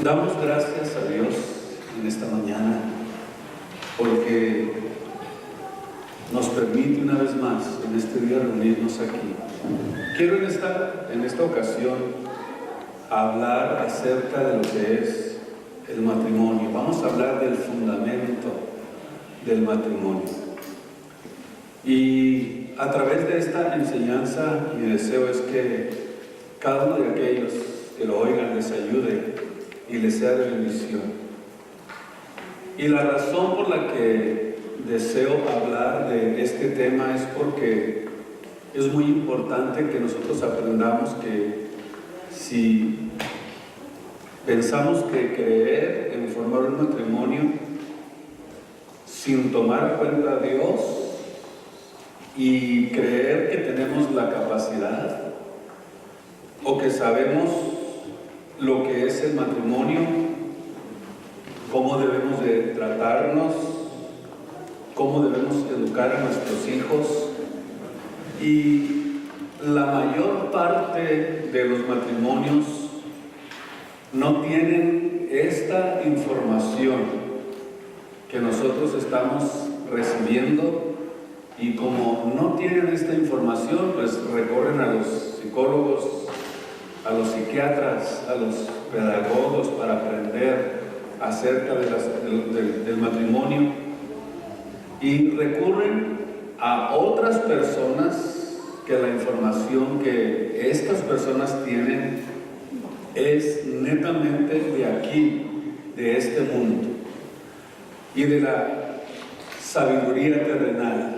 Damos gracias a Dios en esta mañana porque nos permite una vez más en este día reunirnos aquí. Quiero en esta ocasión hablar acerca de lo que es el matrimonio. Vamos a hablar del fundamento del matrimonio. Y a través de esta enseñanza, mi deseo es que cada uno de aquellos que lo oigan les ayude y les sea de bendición. Y la razón por la que deseo hablar de este tema es porque es muy importante que nosotros aprendamos que si pensamos que creer en formar un matrimonio sin tomar en cuenta a Dios y creer que tenemos la capacidad o que sabemos lo que es el matrimonio, cómo debemos de tratarnos, cómo debemos educar a nuestros hijos. Y la mayor parte de los matrimonios no tienen esta información que nosotros estamos recibiendo, y como no tienen esta información, pues recorren a los psicólogos, a los psiquiatras, a los pedagogos para aprender acerca del matrimonio, y recurren a otras personas que la información que estas personas tienen es netamente de aquí, de este mundo y de la sabiduría terrenal,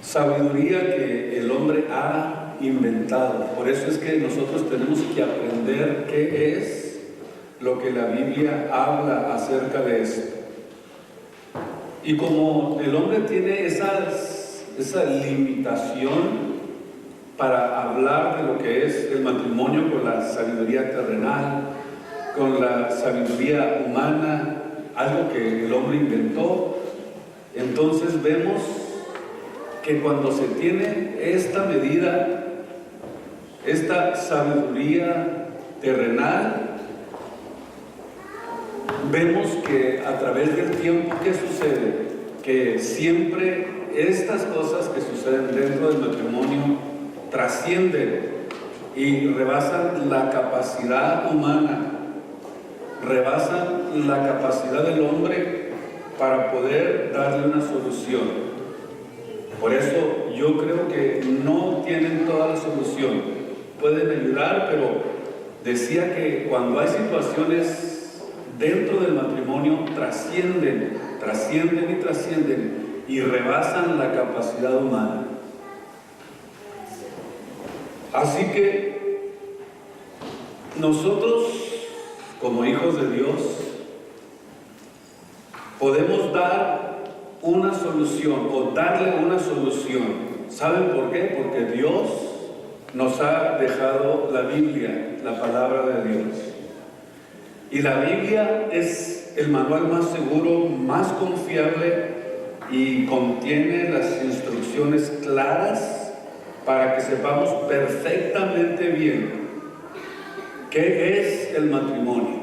sabiduría que el hombre ha inventado. Por eso es que nosotros tenemos que aprender qué es lo que la Biblia habla acerca de esto. Y como el hombre tiene esa limitación para hablar de lo que es el matrimonio con la sabiduría terrenal, con la sabiduría humana, algo que el hombre inventó, entonces vemos que cuando se tiene esta medida, esta sabiduría terrenal, vemos que a través del tiempo, ¿qué sucede? Que siempre estas cosas que suceden dentro del matrimonio trascienden y rebasan la capacidad humana, rebasan la capacidad del hombre para poder darle una solución. Por eso yo creo que no tienen toda la solución. Pueden ayudar, pero decía que cuando hay situaciones dentro del matrimonio trascienden y rebasan la capacidad humana. Así que nosotros, como hijos de Dios, podemos dar una solución o darle una solución. ¿Saben por qué? Porque Dios nos ha dejado la Biblia, la palabra de Dios. Y la Biblia es el manual más seguro, más confiable, y contiene las instrucciones claras para que sepamos perfectamente bien qué es el matrimonio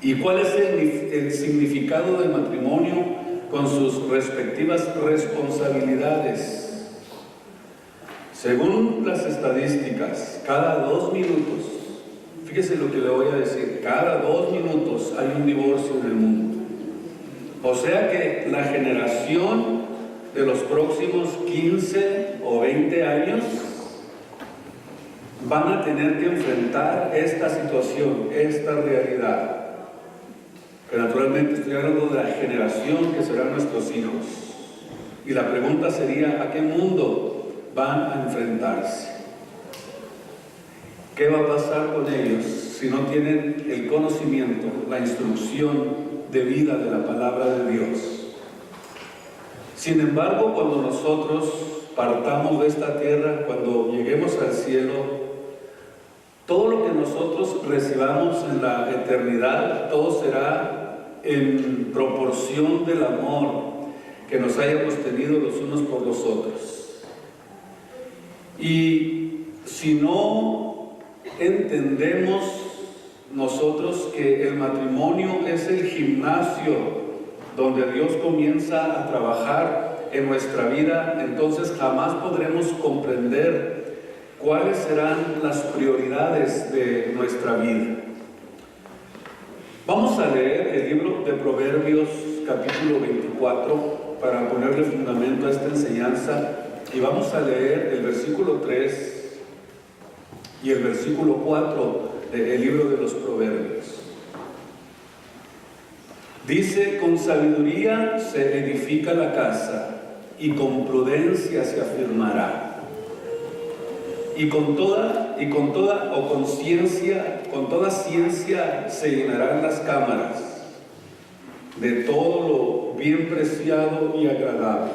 y cuál es el significado del matrimonio con sus respectivas responsabilidades. Según las estadísticas, cada 2 minutos, fíjese lo que le voy a decir, cada 2 minutos hay un divorcio en el mundo. O sea que la generación de los próximos 15 o 20 años van a tener que enfrentar esta situación, esta realidad. Que naturalmente estoy hablando de la generación que serán nuestros hijos. Y la pregunta sería, ¿a qué mundo van a enfrentarse? ¿Qué va a pasar con ellos si no tienen el conocimiento, la instrucción de vida de la palabra de Dios? Sin embargo, cuando nosotros partamos de esta tierra, cuando lleguemos al cielo, todo lo que nosotros recibamos en la eternidad, todo será en proporción del amor que nos hayamos tenido los unos por los otros. Y si no entendemos nosotros que el matrimonio es el gimnasio donde Dios comienza a trabajar en nuestra vida, entonces jamás podremos comprender cuáles serán las prioridades de nuestra vida. Vamos a leer el libro de Proverbios, capítulo 24, para ponerle fundamento a esta enseñanza, y vamos a leer el versículo 3 y el versículo 4 del libro de los Proverbios. Dice: con sabiduría se edifica la casa, y con prudencia se afirmará. Y con toda ciencia se llenarán las cámaras de todo lo bien preciado y agradable.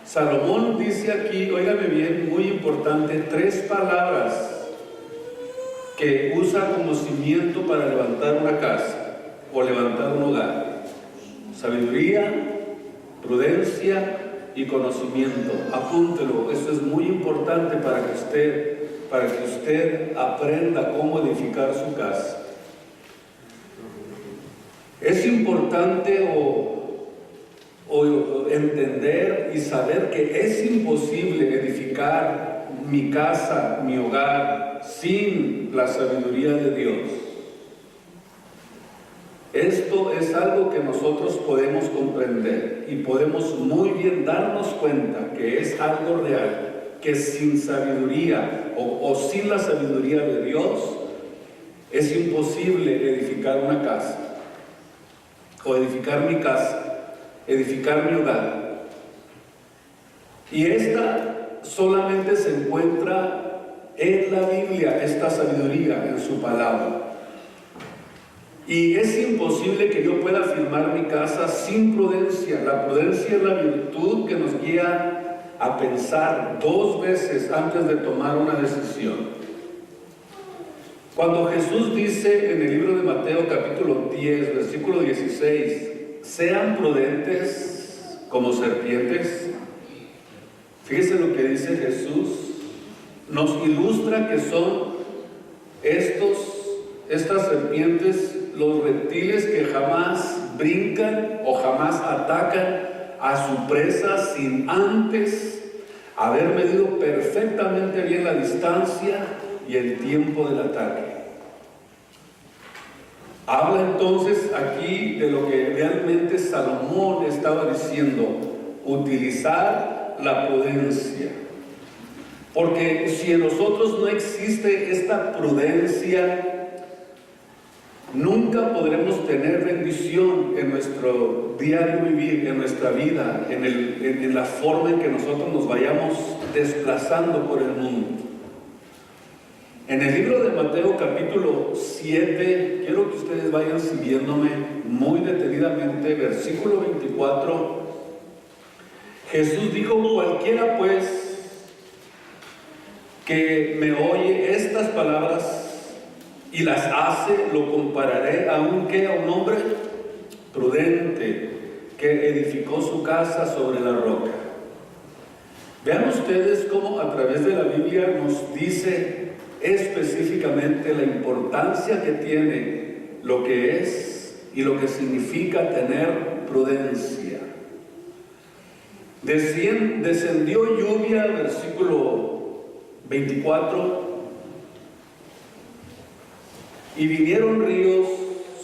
Salomón dice aquí, óigame bien, muy importante, 3 palabras que usa como cimiento para levantar una casa o levantar un hogar: sabiduría, prudencia y conocimiento. Apúntelo, eso es muy importante para que usted aprenda cómo edificar su casa. Es importante entender y saber que es imposible edificar mi casa, mi hogar, sin la sabiduría de Dios. Esto es algo que nosotros podemos comprender y podemos muy bien darnos cuenta que es algo real, que sin sabiduría o sin la sabiduría de Dios es imposible edificar una casa, o edificar mi casa, edificar mi hogar. Y esta solamente se encuentra en la Biblia, esta sabiduría en su palabra. Y es imposible que yo pueda firmar mi casa sin prudencia. La prudencia es la virtud que nos guía a pensar 2 veces antes de tomar una decisión. Cuando Jesús dice en el libro de Mateo capítulo 10, versículo 16, sean prudentes como serpientes, fíjese lo que dice Jesús, nos ilustra que son estas serpientes, los reptiles que jamás brincan o jamás atacan a su presa sin antes haber medido perfectamente bien la distancia y el tiempo del ataque. Habla entonces aquí de lo que realmente Salomón estaba diciendo: utilizar la prudencia. Porque si en nosotros no existe esta prudencia, nunca podremos tener bendición en nuestro diario vivir, en nuestra vida, en la forma en que nosotros nos vayamos desplazando por el mundo. En el libro de Mateo capítulo 7, quiero que ustedes vayan siguiéndome muy detenidamente, versículo 24, Jesús dijo: cualquiera pues que me oye estas palabras y las hace, lo compararé a un hombre prudente que edificó su casa sobre la roca. Vean ustedes cómo a través de la Biblia nos dice específicamente la importancia que tiene lo que es y lo que significa tener prudencia. Descendió lluvia, versículo 24, y vinieron ríos,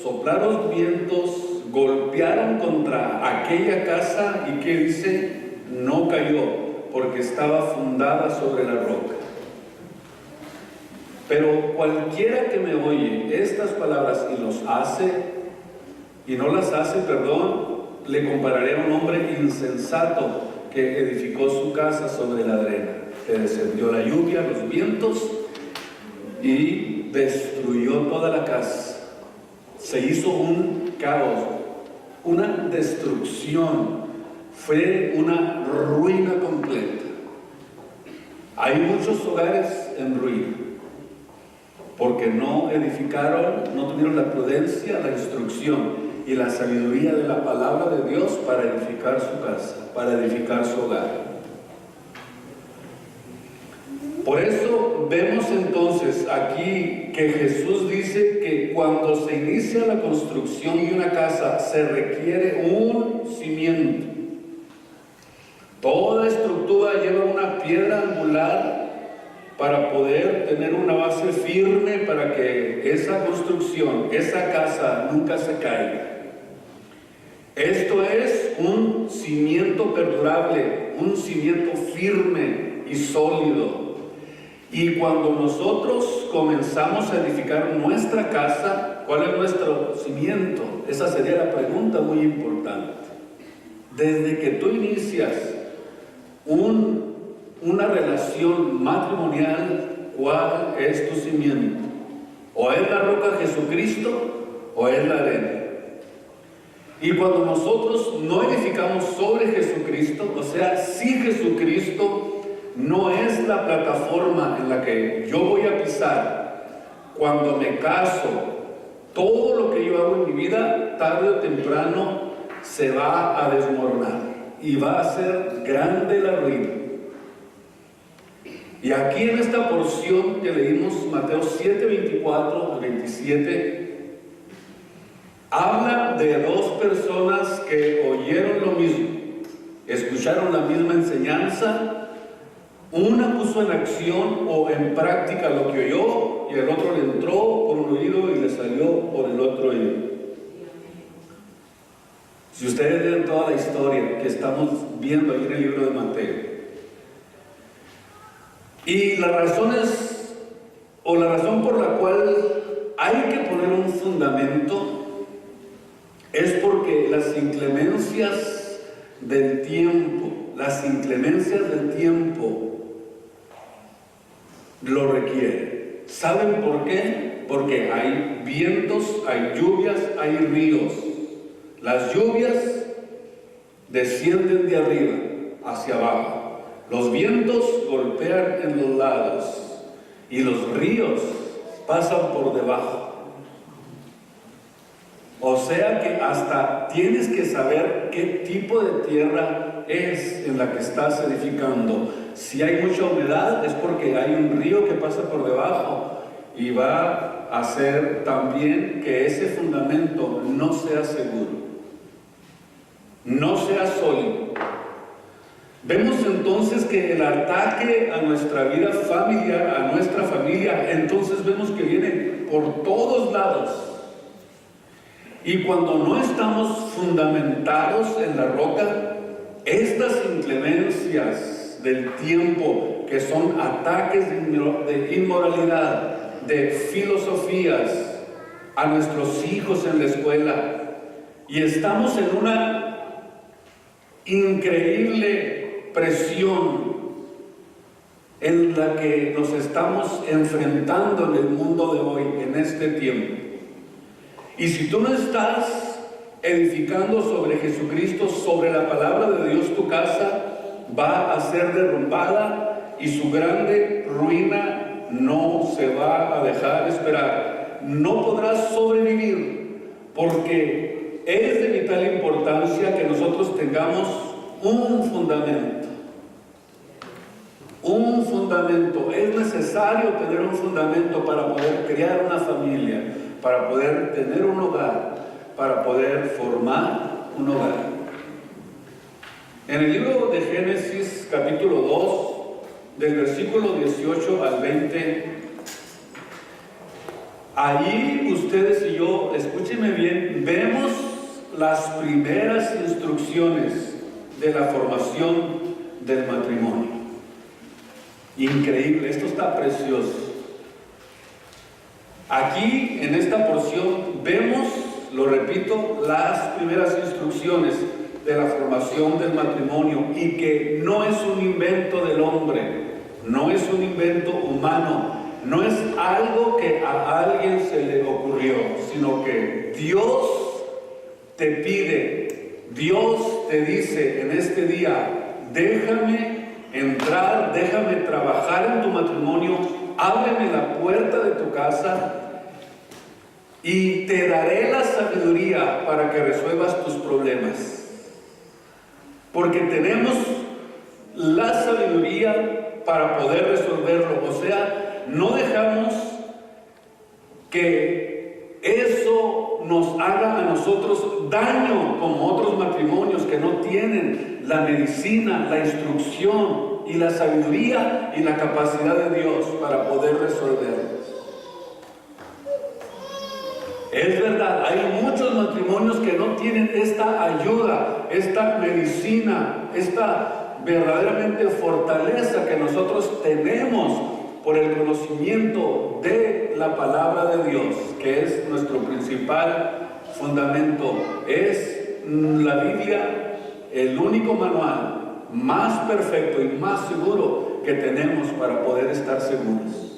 soplaron vientos, golpearon contra aquella casa, y ¿qué dice? No cayó, porque estaba fundada sobre la roca. Pero cualquiera que me oye estas palabras y no las hace, le compararé a un hombre insensato que edificó su casa sobre la arena, que descendió la lluvia, los vientos, y destruyó toda la casa. Se hizo un caos, una destrucción, fue una ruina completa. Hay muchos hogares en ruina porque no edificaron, no tuvieron la prudencia, la instrucción y la sabiduría de la palabra de Dios para edificar su casa, para edificar su hogar. Por eso Pero vemos entonces aquí que Jesús dice que cuando se inicia la construcción de una casa se requiere un cimiento. Toda estructura lleva una piedra angular para poder tener una base firme para que esa construcción, esa casa nunca se caiga. Esto es un cimiento perdurable, un cimiento firme y sólido. Y cuando nosotros comenzamos a edificar nuestra casa, ¿cuál es nuestro cimiento? Esa sería la pregunta muy importante. Desde que tú inicias una relación matrimonial, ¿cuál es tu cimiento? ¿O es la roca Jesucristo o es la arena? Y cuando nosotros no edificamos sobre Jesucristo, o sea, si Jesucristo no es la plataforma en la que yo voy a pisar, cuando me caso, todo lo que yo hago en mi vida, tarde o temprano, se va a desmoronar y va a ser grande la ruina. Y aquí en esta porción que leímos, Mateo 7, 24 al 27, habla de dos personas que oyeron lo mismo, escucharon la misma enseñanza. Una puso en acción o en práctica lo que oyó y el otro le entró por un oído y le salió por el otro oído. Si ustedes leen toda la historia que estamos viendo ahí en el libro de Mateo, y la razón por la cual hay que poner un fundamento es porque las inclemencias del tiempo lo requieren. ¿Saben por qué? Porque hay vientos, hay lluvias, hay ríos. Las lluvias descienden de arriba hacia abajo. Los vientos golpean en los lados y los ríos pasan por debajo. O sea que hasta tienes que saber qué tipo de tierra es en la que estás edificando. Si hay mucha humedad es porque hay un río que pasa por debajo y va a hacer también que ese fundamento no sea seguro, no sea sólido. Vemos entonces que el ataque a nuestra vida familiar, a nuestra familia, entonces vemos que viene por todos lados. Y cuando no estamos fundamentados en la roca, estas inclemencias del tiempo, que son ataques de inmoralidad, de filosofías a nuestros hijos en la escuela, y estamos en una increíble presión en la que nos estamos enfrentando en el mundo de hoy, en este tiempo. Y si tú no estás edificando sobre Jesucristo, sobre la palabra de Dios, tu casa va a ser derrumbada y su grande ruina no se va a dejar esperar. No podrás sobrevivir, porque es de vital importancia que nosotros tengamos un fundamento. Un fundamento. Es necesario tener un fundamento para poder crear una familia, para poder tener un hogar, para poder formar un hogar. En el libro de Génesis, capítulo 2, del versículo 18 al 20, ahí ustedes y yo, escúchenme bien, vemos las primeras instrucciones de la formación del matrimonio. Increíble, esto está precioso. Aquí, en esta porción, vemos, lo repito, las primeras instrucciones de la formación del matrimonio, y que no es un invento del hombre, no es un invento humano, no es algo que a alguien se le ocurrió, sino que Dios te pide, Dios te dice en este día: déjame entrar, déjame trabajar en tu matrimonio, ábreme la puerta de tu casa y te daré la sabiduría para que resuelvas tus problemas. Porque tenemos la sabiduría para poder resolverlo. O sea, no dejamos que eso nos haga a nosotros daño, como otros matrimonios que no tienen la medicina, la instrucción y la sabiduría y la capacidad de Dios para poder resolverlos. Es verdad, hay muchos matrimonios que no tienen esta ayuda, esta medicina, esta verdaderamente fortaleza que nosotros tenemos por el conocimiento de la palabra de Dios, que es nuestro principal fundamento. Es la Biblia el único manual más perfecto y más seguro que tenemos para poder estar seguros.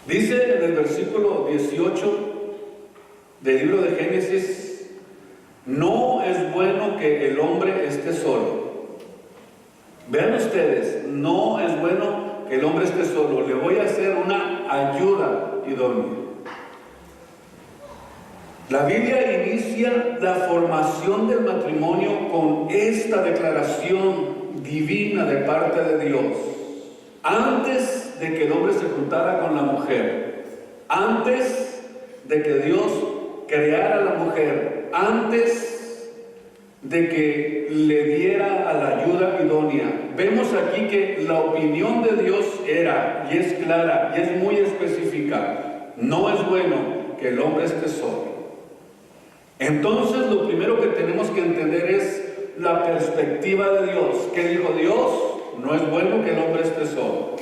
Dice en el versículo 18 del libro de Génesis: no es bueno que el hombre esté solo. Vean ustedes, no es bueno que el hombre esté solo. Le voy a hacer una ayuda idónea. La Biblia inicia la formación del matrimonio con esta declaración divina de parte de Dios. Antes de que el hombre se juntara con la mujer, antes de que Dios creara a la mujer, antes de que le diera a la ayuda idónea, vemos aquí que la opinión de Dios era, y es clara, y es muy específica: no es bueno que el hombre esté solo. Entonces, lo primero que tenemos que entender es la perspectiva de Dios. ¿Qué dijo Dios? No es bueno que el hombre esté solo.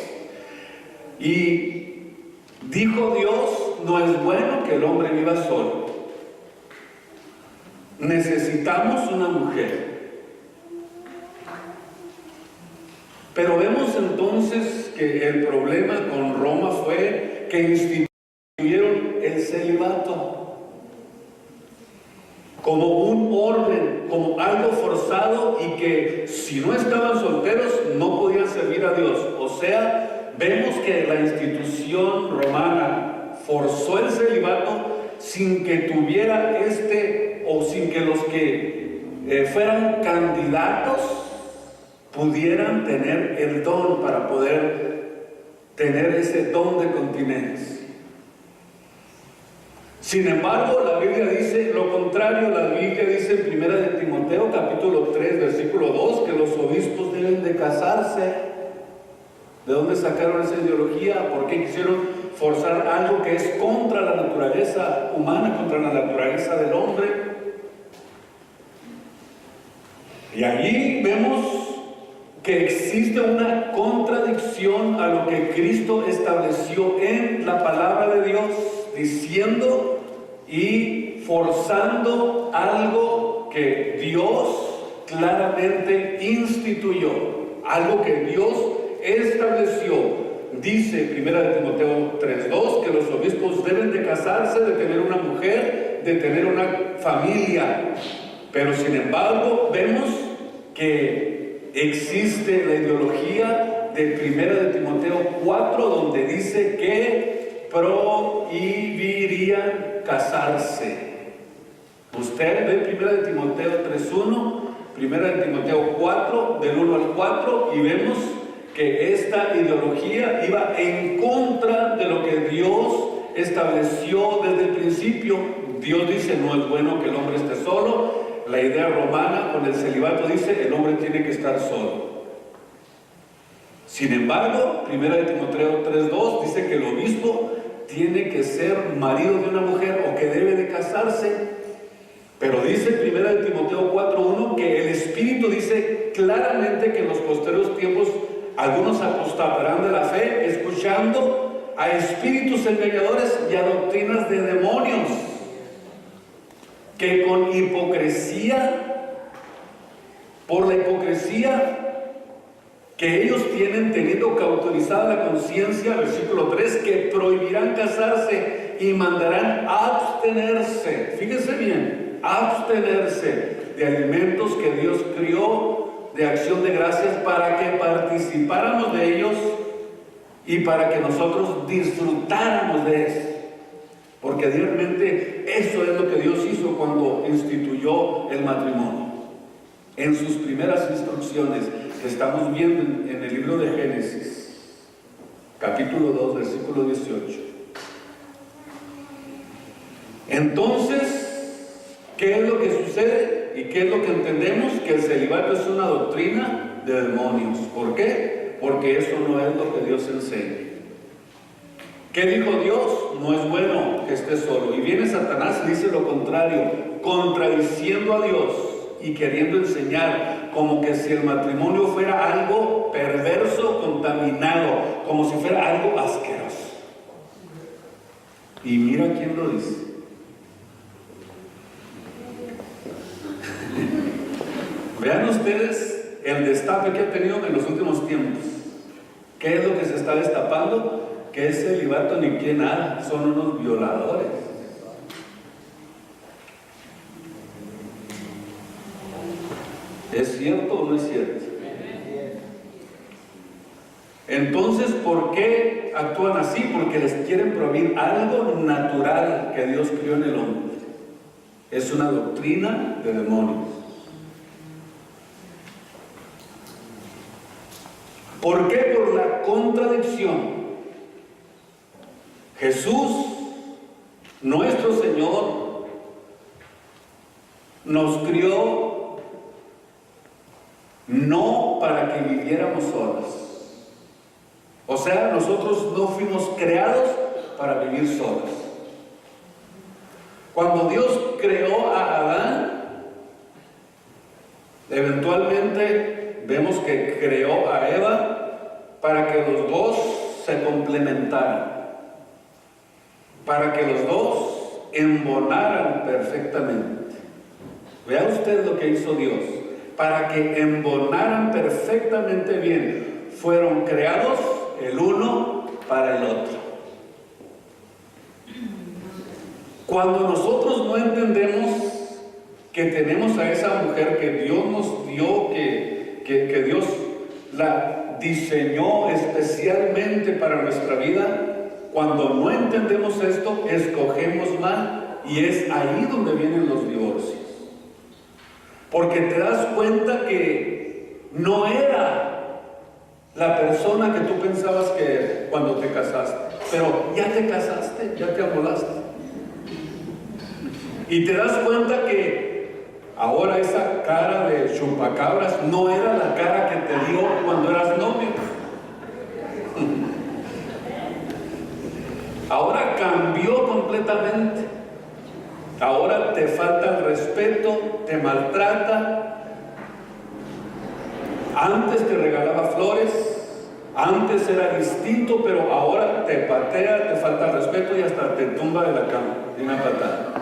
Y dijo Dios, no es bueno que el hombre viva solo. Necesitamos una mujer. Pero vemos entonces que el problema con Roma fue que instituyeron el celibato como un orden, como algo forzado, y que si no estaban solteros no podían servir a Dios. O sea, vemos que la institución romana forzó el celibato sin que tuviera o sin que los que fueran candidatos pudieran tener el don para poder tener ese don de continencia. Sin embargo, la Biblia dice lo contrario. La Biblia dice en 1 de Timoteo capítulo 3 versículo 2 que los obispos deben de casarse. ¿De dónde sacaron esa ideología? ¿Por qué quisieron forzar algo que es contra la naturaleza humana, contra la naturaleza del hombre? Y allí vemos que existe una contradicción a lo que Cristo estableció en la palabra de Dios, diciendo y forzando algo que Dios claramente instituyó, algo que Dios estableció. Dice 1 de Timoteo 3:2 que los obispos deben de casarse, de tener una mujer, de tener una familia. Pero sin embargo vemos que existe la ideología de 1 de Timoteo 4, donde dice que prohibirían casarse. Usted ve 1 de Timoteo 3:1, 1 de Timoteo 4, del 1 al 4, y vemos que esta ideología iba en contra de lo que Dios estableció desde el principio. Dios dice, no es bueno que el hombre esté solo. La idea romana con el celibato dice, el hombre tiene que estar solo. Sin embargo, 1 de Timoteo 3:2 dice que el obispo tiene que ser marido de una mujer o que debe de casarse. Pero dice 1 de Timoteo 4:1 que el Espíritu dice claramente que en los posteriores tiempos algunos apostarán de la fe, escuchando a espíritus engañadores y a doctrinas de demonios, que con hipocresía, por la hipocresía que ellos tienen, teniendo cauterizada la conciencia, versículo 3, que prohibirán casarse y mandarán abstenerse, fíjense bien, abstenerse de alimentos que Dios crió de acción de gracias para que participáramos de ellos y para que nosotros disfrutáramos de eso. Porque realmente eso es lo que Dios hizo cuando instituyó el matrimonio. En sus primeras instrucciones, estamos viendo en el libro de Génesis, capítulo 2, versículo 18. Entonces, ¿qué es lo que sucede? ¿Y qué es lo que entendemos? Que el celibato es una doctrina de demonios. ¿Por qué? Porque eso no es lo que Dios enseña. ¿Qué dijo Dios? No es bueno que estés solo. Y viene Satanás y dice lo contrario, contradiciendo a Dios y queriendo enseñar como que si el matrimonio fuera algo perverso, contaminado, como si fuera algo asqueroso. Y mira quién lo dice. Vean ustedes el destape que ha tenido en los últimos tiempos. ¿Qué es lo que se está destapando? Que es celibato ni que nada, son unos violadores. ¿Es cierto o no es cierto? Entonces, ¿por qué actúan así? Porque les quieren prohibir algo natural que Dios crió en el hombre. Es una doctrina de demonios. ¿Por qué? Por la contradicción. Jesús, nuestro Señor, nos crió no para que viviéramos solos. O sea, nosotros no fuimos creados para vivir solos. Cuando Dios creó a Adán, eventualmente vemos que creó a Eva para que los dos se complementaran, para que los dos embonaran perfectamente. Vea usted lo que hizo Dios, para que embonaran perfectamente bien. Fueron creados el uno para el otro. Cuando nosotros no entendemos que tenemos a esa mujer que Dios nos dio, que Dios la diseñó especialmente para nuestra vida, cuando no entendemos esto, escogemos mal, y es ahí donde vienen los divorcios. Porque te das cuenta que no era la persona que tú pensabas que era cuando te casaste, pero ya te casaste, ya te amolaste. Y te das cuenta que ahora esa cara de chupacabras no era la cara que te dio cuando eras novio. Ahora cambió completamente. Ahora te falta el respeto, te maltrata. Antes te regalaba flores, antes era distinto, pero ahora te patea, te falta el respeto y hasta te tumba de la cama de una patada.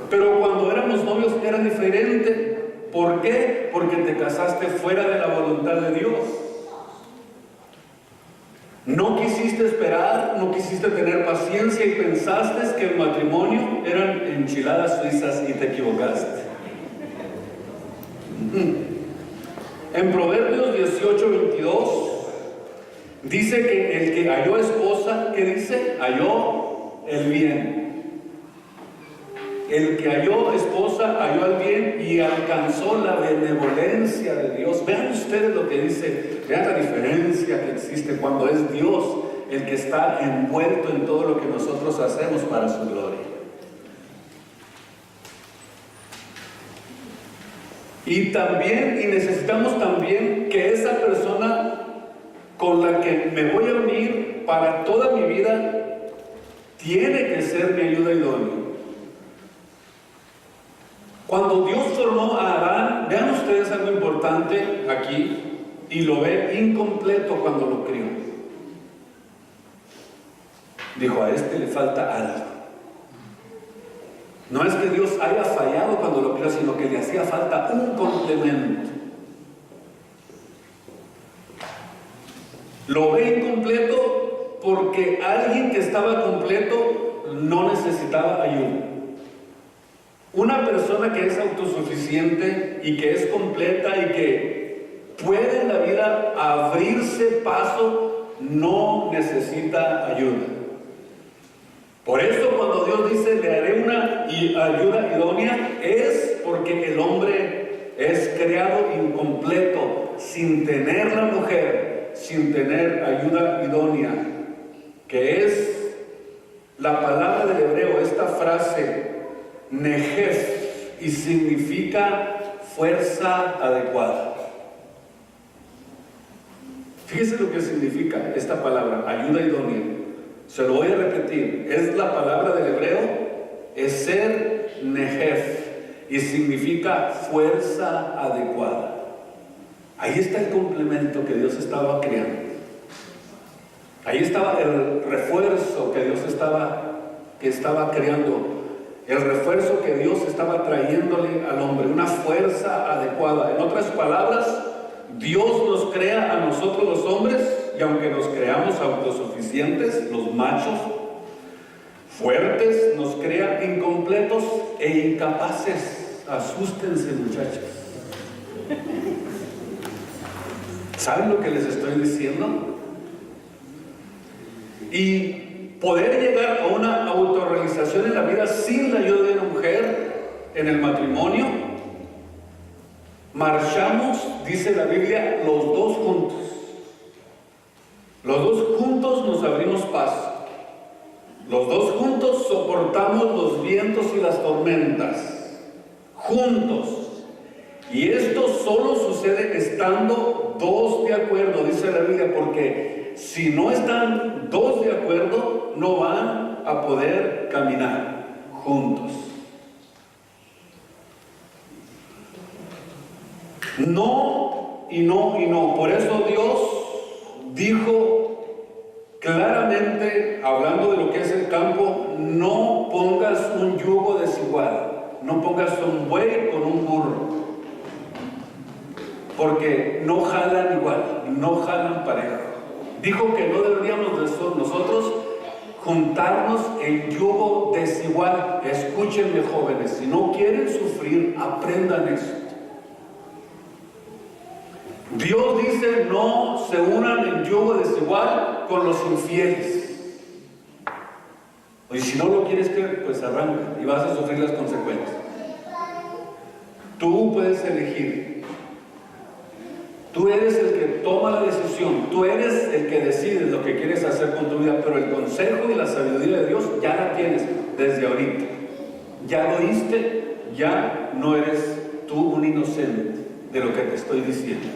Pero cuando éramos novios era diferente. ¿Por qué? Porque te casaste fuera de la voluntad de Dios. No quisiste esperar, no quisiste tener paciencia y pensaste que el matrimonio eran enchiladas suizas y te equivocaste. En Proverbios 18:22 dice que el que halló esposa, ¿qué dice? Halló el bien. El que halló esposa halló el bien y alcanzó la benevolencia de Dios. Vean ustedes lo que dice, vean la diferencia que existe cuando es Dios el que está envuelto en todo lo que nosotros hacemos para su gloria. Y también, y necesitamos también que esa persona con la que me voy a unir para toda mi vida tiene que ser mi ayuda idónea. Cuando Dios formó a Adán, vean ustedes algo importante aquí, y lo ve incompleto cuando lo crió. Dijo, a este le falta algo. No es que Dios haya fallado cuando lo crió, sino que le hacía falta un complemento. Lo ve incompleto porque alguien que estaba completo no necesitaba ayuda. Una persona que es autosuficiente y que es completa y que puede en la vida abrirse paso, no necesita ayuda. Por eso cuando Dios dice le haré una ayuda idónea, es porque el hombre es creado incompleto, sin tener la mujer, sin tener ayuda idónea, que es la palabra del hebreo, esta frase nejef, y significa fuerza adecuada. Fíjese lo que significa esta palabra, ayuda idónea. Se lo voy a repetir, es la palabra del hebreo, eser nejef, y significa fuerza adecuada. Ahí está el complemento que Dios estaba creando. Ahí estaba el refuerzo que Dios estaba creando, el refuerzo que Dios estaba trayéndole al hombre, una fuerza adecuada. En otras palabras, Dios nos crea a nosotros los hombres, y aunque nos creamos autosuficientes, los machos, fuertes, nos crea incompletos e incapaces. Asústense, muchachos. ¿Saben lo que les estoy diciendo? Y poder llegar a una autorrealización en la vida sin la ayuda de una mujer en el matrimonio, marchamos, dice la Biblia, los dos juntos. Los dos juntos nos abrimos paso. Los dos juntos soportamos los vientos y las tormentas. Juntos. Y esto solo sucede estando dos de acuerdo, dice la Biblia, porque si no están dos de acuerdo, no van a poder caminar juntos. No y no y no. Por eso Dios dijo claramente, hablando de lo que es el campo, no pongas un yugo desigual, no pongas un buey con un burro, porque no jalan igual, no jalan parejo. Dijo que no deberíamos nosotros juntarnos en yugo desigual. Escúchenme, jóvenes, si no quieren sufrir, aprendan eso. Dios dice no se unan en yugo desigual con los infieles. Y si no lo quieres creer, pues arranca y vas a sufrir las consecuencias. Tú puedes elegir. Tú eres el que toma la decisión, tú eres el que decides lo que quieres hacer con tu vida, pero el consejo y la sabiduría de Dios ya la tienes desde ahorita. Ya lo oíste, ya no eres tú un inocente de lo que te estoy diciendo.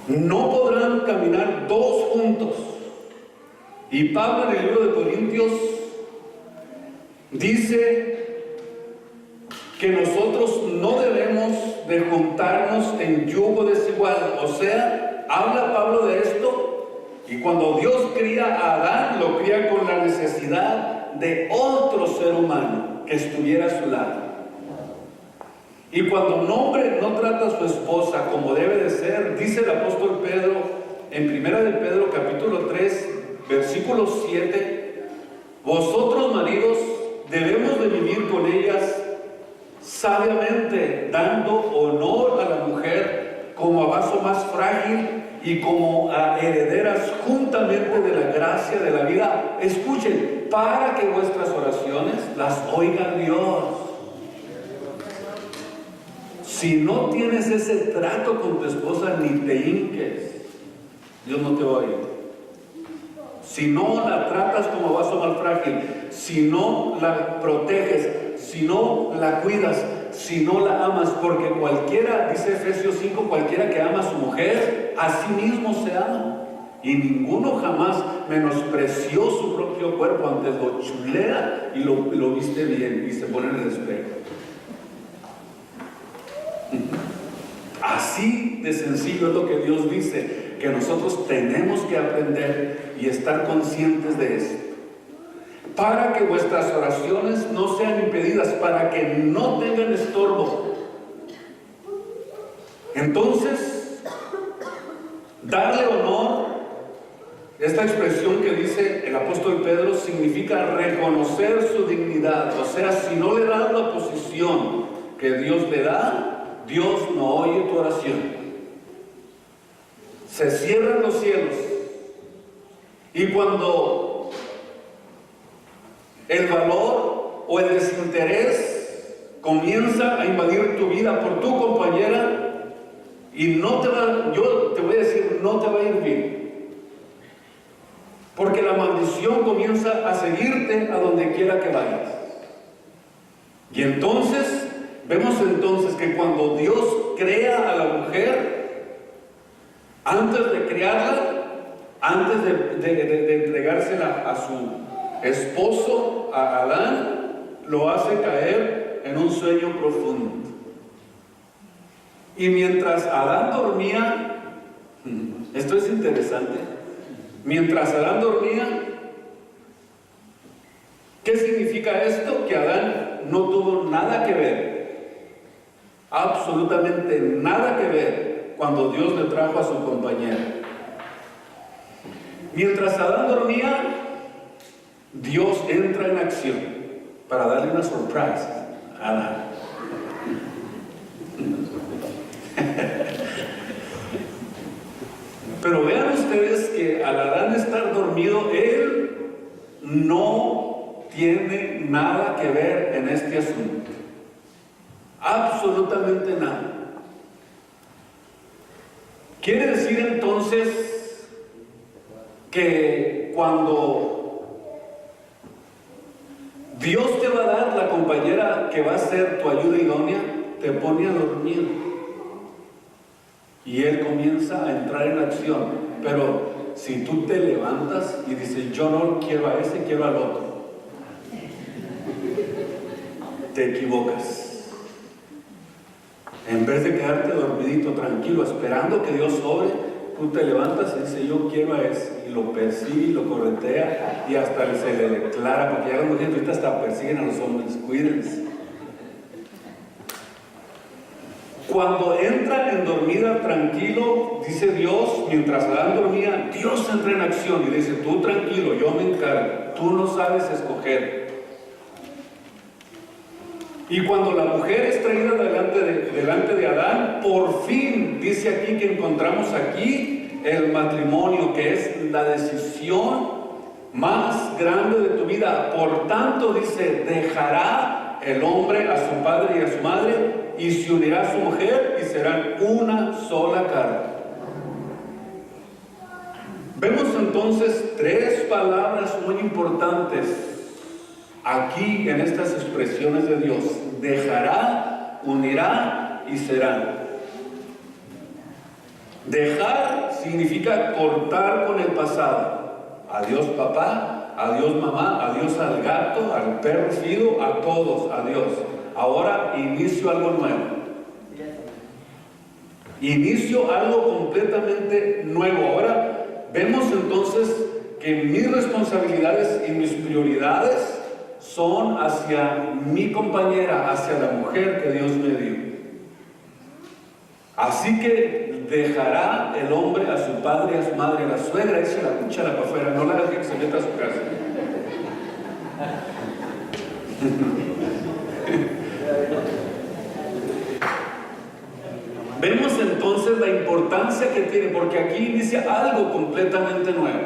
No podrán caminar dos juntos. Y Pablo en el libro de Corintios dice que nosotros no debemos de juntarnos en yugo desigual. O sea, habla Pablo de esto, y cuando Dios cría a Adán, lo cría con la necesidad de otro ser humano que estuviera a su lado. Y cuando un hombre no trata a su esposa como debe de ser, dice el apóstol Pedro, en 1 de Pedro capítulo 3, versículo 7, vosotros maridos debemos de vivir con ellas sabiamente, dando honor a la mujer como a vaso más frágil y como a herederas juntamente de la gracia de la vida. Escuchen, para que vuestras oraciones las oiga Dios. Si no tienes ese trato con tu esposa, ni te hinques, Dios no te va a oír. Si no la tratas como vaso más frágil, si no la proteges, si no la cuidas, si no la amas, porque cualquiera, dice Efesios 5, cualquiera que ama a su mujer, a sí mismo se ama. Y ninguno jamás menospreció su propio cuerpo, antes lo chulea y lo viste bien y se pone en el espejo. Así de sencillo es lo que Dios dice, que nosotros tenemos que aprender y estar conscientes de esto. Para que vuestras oraciones no sean impedidas, para que no tengan estorbo. Entonces, darle honor, esta expresión que dice el apóstol Pedro, significa reconocer su dignidad. O sea, si no le das la posición que Dios le da, Dios no oye tu oración. Se cierran los cielos Y cuando el valor o el desinterés comienza a invadir tu vida por tu compañera, y yo te voy a decir, no te va a ir bien. Porque la maldición comienza a seguirte a donde quiera que vayas. Y entonces, vemos que cuando Dios crea a la mujer, antes de crearla, antes de entregársela a su esposo, a Adán, lo hace caer en un sueño profundo. Y mientras Adán dormía, esto es interesante, mientras Adán dormía, ¿qué significa esto? Que Adán no tuvo nada que ver, absolutamente nada que ver, cuando Dios le trajo a su compañera. Mientras Adán dormía, Dios entra en acción para darle una sorpresa a Adán. Pero vean ustedes que al Adán estar dormido, él no tiene nada que ver en este asunto. Absolutamente nada. Quiere decir entonces que cuando Dios te va a dar la compañera que va a ser tu ayuda idónea, te pone a dormir. Y Él comienza a entrar en acción. Pero si tú te levantas y dices, yo no quiero a ese, quiero al otro, te equivocas. En vez de quedarte dormidito, tranquilo, esperando que Dios obre, tú te levantas y dices, yo quiero a ese. Y lo persigue, lo corretea y hasta se le declara, porque ya las mujeres ahorita hasta persiguen a los hombres, cuídense. Cuando entra en dormida tranquilo, dice Dios, mientras Adán dormía, Dios entra en acción y dice, tú tranquilo, yo me encargo, tú no sabes escoger. Y cuando la mujer es traída delante de Adán, por fin, dice aquí que encontramos aquí el matrimonio, que es la decisión más grande de tu vida. Por tanto, dice, dejará el hombre a su padre y a su madre, y se unirá a su mujer, y serán una sola carne. Vemos entonces tres palabras muy importantes aquí en estas expresiones de Dios: dejará, unirá y será. Dejar significa cortar con el pasado. Adiós papá, adiós mamá, adiós al gato, al perro fido, a todos, adiós. Ahora inicio algo nuevo. Inicio algo completamente nuevo. Ahora vemos entonces que mis responsabilidades y mis prioridades son hacia mi compañera, hacia la mujer que Dios me dio. Así que dejará el hombre a su padre y a su madre, a la suegra, echa la cuchara para afuera, no la deje que se meta a su casa. Vemos entonces la importancia que tiene, porque aquí inicia algo completamente nuevo.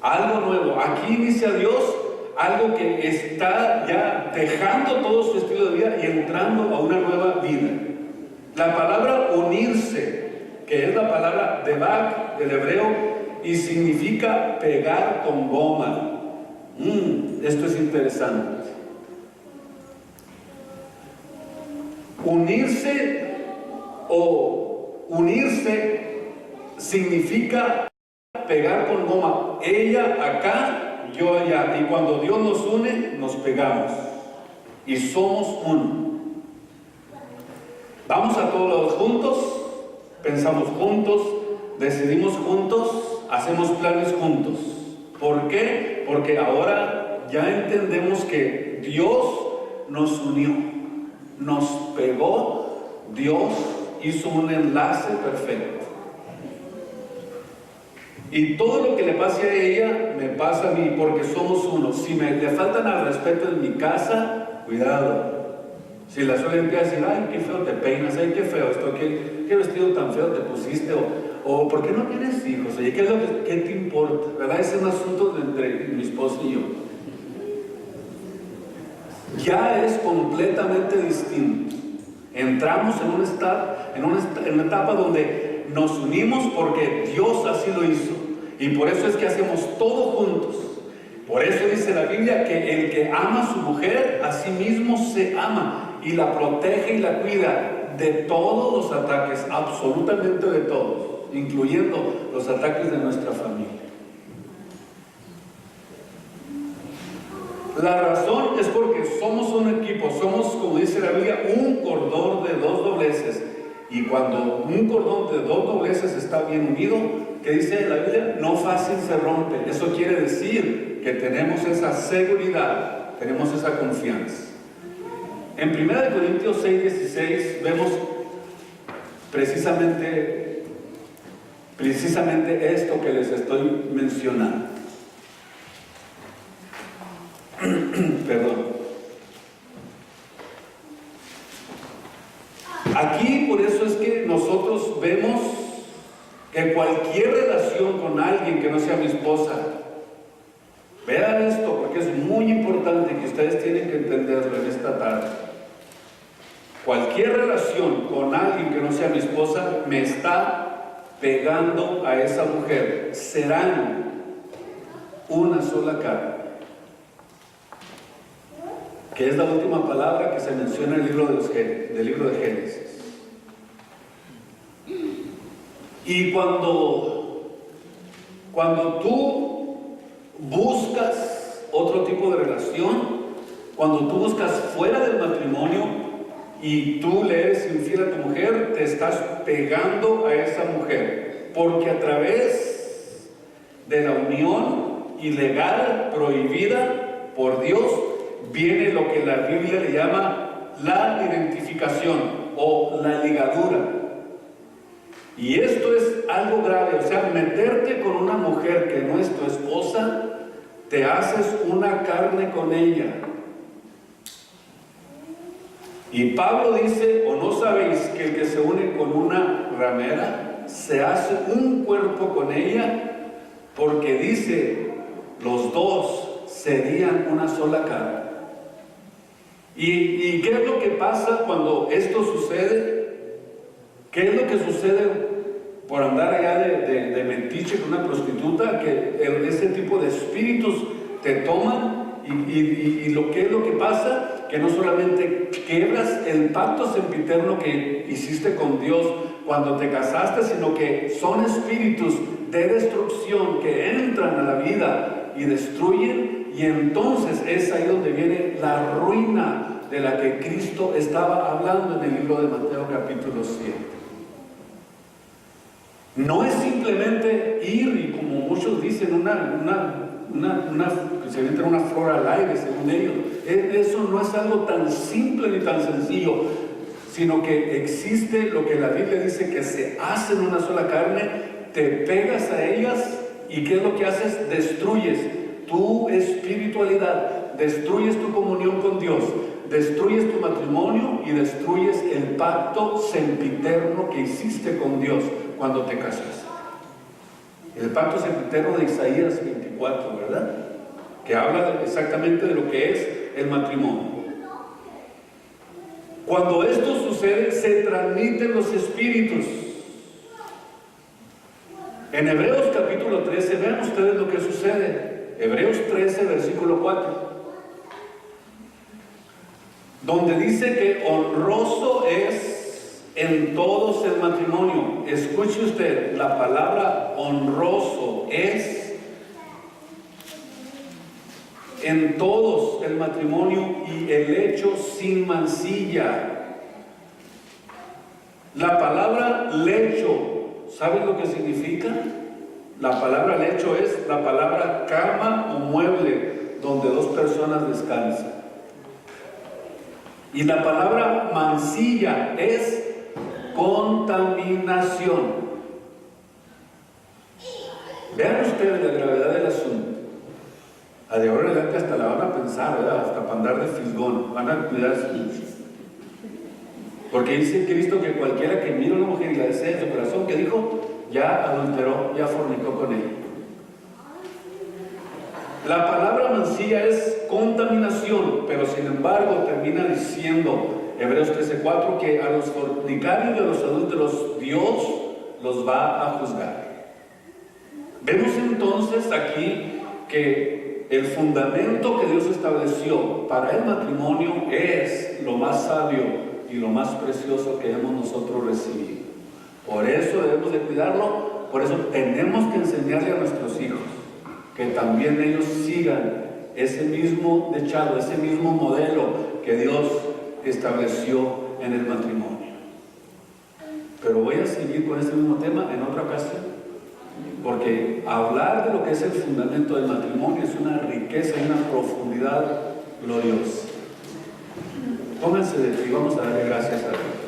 Algo nuevo. Aquí inicia Dios algo que está ya dejando todo su estilo de vida y entrando a una nueva vida. La palabra unirse, que es la palabra debak del hebreo, y significa pegar con goma. Esto es interesante. Unirse significa pegar con goma. Ella acá, yo allá. Y cuando Dios nos une, nos pegamos. Y somos uno. Vamos a todos lados juntos, pensamos juntos, decidimos juntos, hacemos planes juntos. ¿Por qué? Porque ahora ya entendemos que Dios nos unió, nos pegó, Dios hizo un enlace perfecto. Y todo lo que le pase a ella, me pasa a mí, porque somos uno. Si le faltan al respeto en mi casa, cuidado. Si la suegra empieza a decir, ay, qué feo te peinas, ay, qué feo esto, qué vestido tan feo te pusiste, o ¿por qué no tienes hijos? Oye, ¿qué es lo que te importa? ¿Verdad? Ese es un asunto entre mi esposo y yo. Ya es completamente distinto. Entramos en una etapa donde nos unimos porque Dios así lo hizo. Y por eso es que hacemos todo juntos. Por eso dice la Biblia que el que ama a su mujer, a sí mismo se ama y la protege y la cuida de todos los ataques, absolutamente de todos, incluyendo los ataques de nuestra familia. La razón es porque somos un equipo, somos, como dice la Biblia, un cordón de dos dobleces. Y cuando un cordón de dos dobleces está bien unido, ¿qué dice la Biblia? No fácil se rompe. Eso quiere decir que tenemos esa seguridad, tenemos esa confianza. En 1 Corintios 6:16 vemos precisamente esto que les estoy mencionando. Perdón. Aquí por eso es que nosotros vemos que cualquier relación con alguien que no sea mi esposa, vean esto porque es muy importante que ustedes tienen que entenderlo en esta tarde. Cualquier relación con alguien que no sea mi esposa me está pegando a esa mujer. Serán una sola carne, que es la última palabra que se menciona en el libro de Génesis. Y cuando tú buscas otro tipo de relación, cuando tú buscas fuera del matrimonio y tú le eres infiel a tu mujer, te estás pegando a esa mujer, porque a través de la unión ilegal, prohibida por Dios, viene lo que la Biblia le llama la identificación o la ligadura. Y esto es algo grave, o sea, meterte con una mujer que no es tu esposa, te haces una carne con ella. Y Pablo dice, ¿o no sabéis que el que se une con una ramera se hace un cuerpo con ella? Porque dice, los dos serían una sola carne. ¿Y qué es lo que pasa cuando esto sucede? ¿Qué es lo que sucede por andar allá de metiche con una prostituta? Que ese tipo de espíritus te toman y lo que pasa, que no solamente quebras el pacto sempiterno que hiciste con Dios cuando te casaste, sino que son espíritus de destrucción que entran a la vida y destruyen, y entonces es ahí donde viene la ruina de la que Cristo estaba hablando en el libro de Mateo capítulo 7. No es simplemente ir y, como muchos dicen, que se avientan una flor al aire, según ellos. Eso no es algo tan simple ni tan sencillo, sino que existe lo que la Biblia dice que se hacen una sola carne, te pegas a ellas y ¿qué es lo que haces? Destruyes tu espiritualidad, destruyes tu comunión con Dios, destruyes tu matrimonio y destruyes el pacto sempiterno que hiciste con Dios cuando te casaste. El pacto sempiterno de Isaías 24, ¿verdad? Que habla exactamente de lo que es el matrimonio. Cuando esto sucede, se transmiten los espíritus. En Hebreos capítulo 13, vean ustedes lo que sucede. Hebreos 13, versículo 4. Donde dice que honroso es en todos el matrimonio. Escuche usted, la palabra honroso es en todos el matrimonio y el hecho sin mancilla. La palabra lecho, ¿saben lo que significa? La palabra lecho es la palabra cama o mueble donde dos personas descansan. Y la palabra mancilla es contaminación. Vean ustedes la gravedad del asunto. A de ahora en adelante hasta la van a pensar, ¿verdad? Hasta para andar de fisgón, van a cuidarse mucho. Porque dice Cristo que cualquiera que mira a una mujer y la desea en su corazón, ¿qué dijo? ya adulteró, ya fornicó con ella. La palabra mancilla es contaminación, pero sin embargo termina diciendo Hebreos 13:4 que a los fornicarios y a los adúlteros Dios los va a juzgar. Vemos entonces aquí que el fundamento que Dios estableció para el matrimonio es lo más sabio y lo más precioso que hemos nosotros recibido. Por eso debemos de cuidarlo, por eso tenemos que enseñarle a nuestros hijos que también ellos sigan ese mismo dechado, ese mismo modelo que Dios estableció en el matrimonio. Pero voy a seguir con este mismo tema en otra ocasión, porque hablar de lo que es el fundamento del matrimonio es una riqueza y una profundidad gloriosa. Pónganse de pie y vamos a darle gracias a Dios.